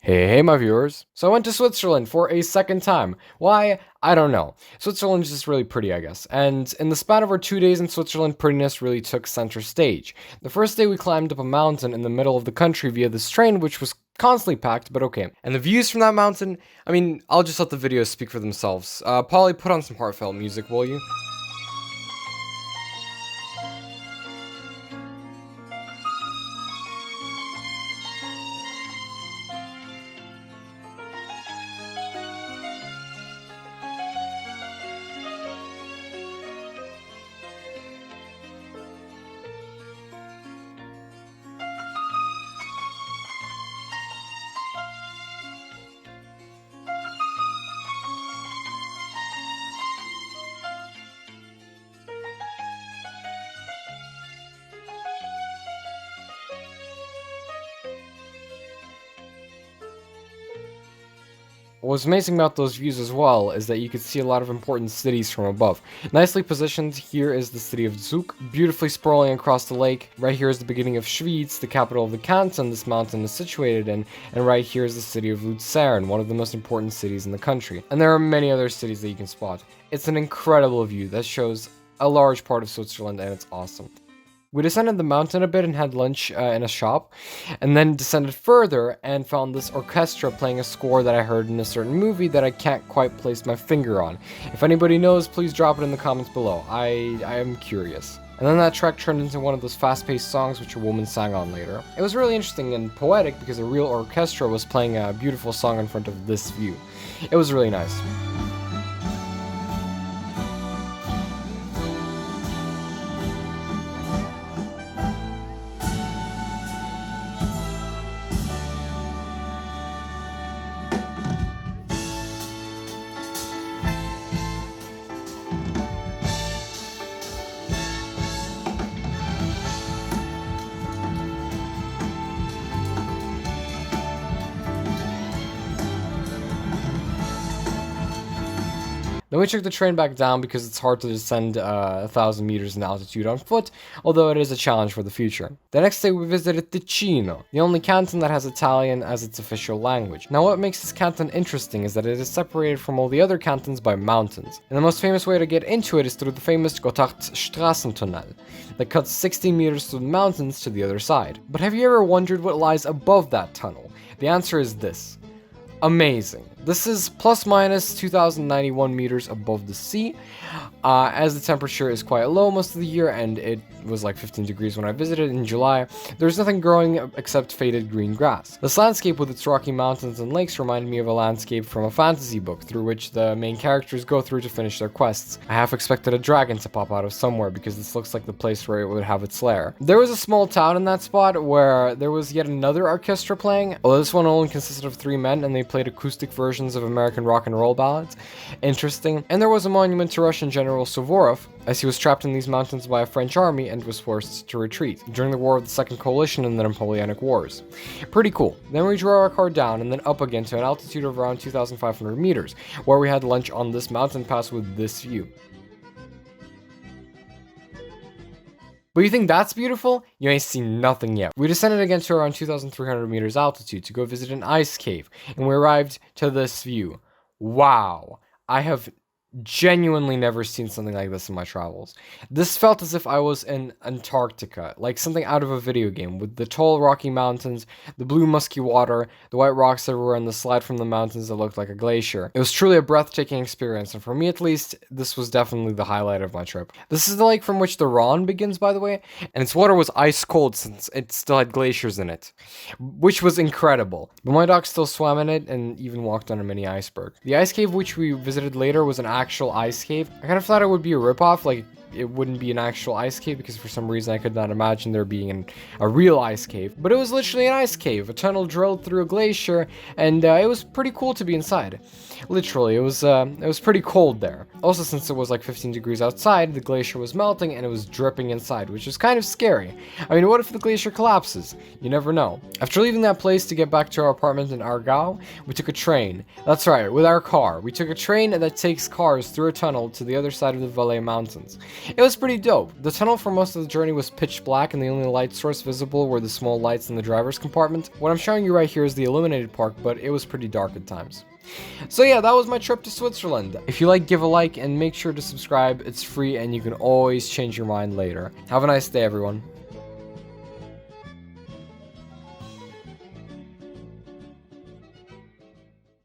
Hey, my viewers. So I went to Switzerland for a second time. Why? I don't know. Switzerland's just really pretty, I guess. And in the span of our 2 days in Switzerland, prettiness really took center stage. The first day we climbed up a mountain in the middle of the country via this train, which was constantly packed, but okay. And the views from that mountain, I'll just let the videos speak for themselves. Polly, put on some heartfelt music, will you? What's amazing about those views as well is that you can see a lot of important cities from above. Nicely positioned, here is the city of Zug, beautifully sprawling across the lake. Right here is the beginning of Schwyz, the capital of the canton this mountain is situated in, and right here is the city of Lucerne, one of the most important cities in the country. And there are many other cities that you can spot. It's an incredible view that shows a large part of Switzerland, and it's awesome. We descended the mountain a bit and had lunch in a shop, and then descended further and found this orchestra playing a score that I heard in a certain movie that I can't quite place my finger on. If anybody knows, please drop it in the comments below. I am curious. And then that track turned into one of those fast-paced songs which a woman sang on later. It was really interesting and poetic because a real orchestra was playing a beautiful song in front of this view. It was really nice. Then we took the train back down because it's hard to descend 1,000 meters in altitude on foot, although it is a challenge for the future. The next day we visited Ticino, the only canton that has Italian as its official language. Now what makes this canton interesting is that it is separated from all the other cantons by mountains, and the most famous way to get into it is through the famous Gotthardstraßentunnel that cuts 16 meters through the mountains to the other side. But have you ever wondered what lies above that tunnel? The answer is this. Amazing. This is plus minus 2,091 meters above the sea, as the temperature is quite low most of the year, and it was like 15 degrees when I visited in July. There's nothing growing except faded green grass. This landscape with its rocky mountains and lakes reminded me of a landscape from a fantasy book through which the main characters go through to finish their quests. I half expected a dragon to pop out of somewhere because this looks like the place where it would have its lair. There was a small town in that spot where there was yet another orchestra playing, although this one only consisted of 3 men and they played acoustic versions of American rock and roll ballads. Interesting. And there was a monument to Russian General Suvorov, as he was trapped in these mountains by a French army and was forced to retreat during the War of the Second Coalition and the Napoleonic Wars. Pretty cool. Then we drove our car down and then up again to an altitude of around 2,500 meters, where we had lunch on this mountain pass with this view. But you think that's beautiful? You ain't seen nothing yet. We descended again to around 2,300 meters altitude to go visit an ice cave, and we arrived to this view. Wow. I have genuinely never seen something like this in my travels. This felt as if I was in Antarctica, like something out of a video game, with the tall rocky mountains, the blue musky water, the white rocks everywhere, and the slide from the mountains that looked like a glacier. It was truly a breathtaking experience, and for me at least, this was definitely the highlight of my trip. This is the lake from which the Rhone begins, by the way, and its water was ice cold since it still had glaciers in it, which was incredible. But my dog still swam in it and even walked on a mini iceberg. The ice cave which we visited later was an actual ice cave. I kind of thought it would be a ripoff, like it wouldn't be an actual ice cave because for some reason I could not imagine there being a real ice cave. But it was literally an ice cave, a tunnel drilled through a glacier, and it was pretty cool to be inside. Literally, it was pretty cold there. Also, since it was like 15 degrees outside, the glacier was melting and it was dripping inside, which is kind of scary. I mean, what if the glacier collapses? You never know. After leaving that place to get back to our apartment in Aargau, we took a train. That's right, with our car. We took a train that takes cars through a tunnel to the other side of the Valais Mountains. It was pretty dope. The tunnel for most of the journey was pitch black, and the only light source visible were the small lights in the driver's compartment. What I'm showing you right here is the illuminated part, but it was pretty dark at times. So yeah, that was my trip to Switzerland. If you like, give a like and make sure to subscribe. It's free and you can always change your mind later. Have a nice day, everyone.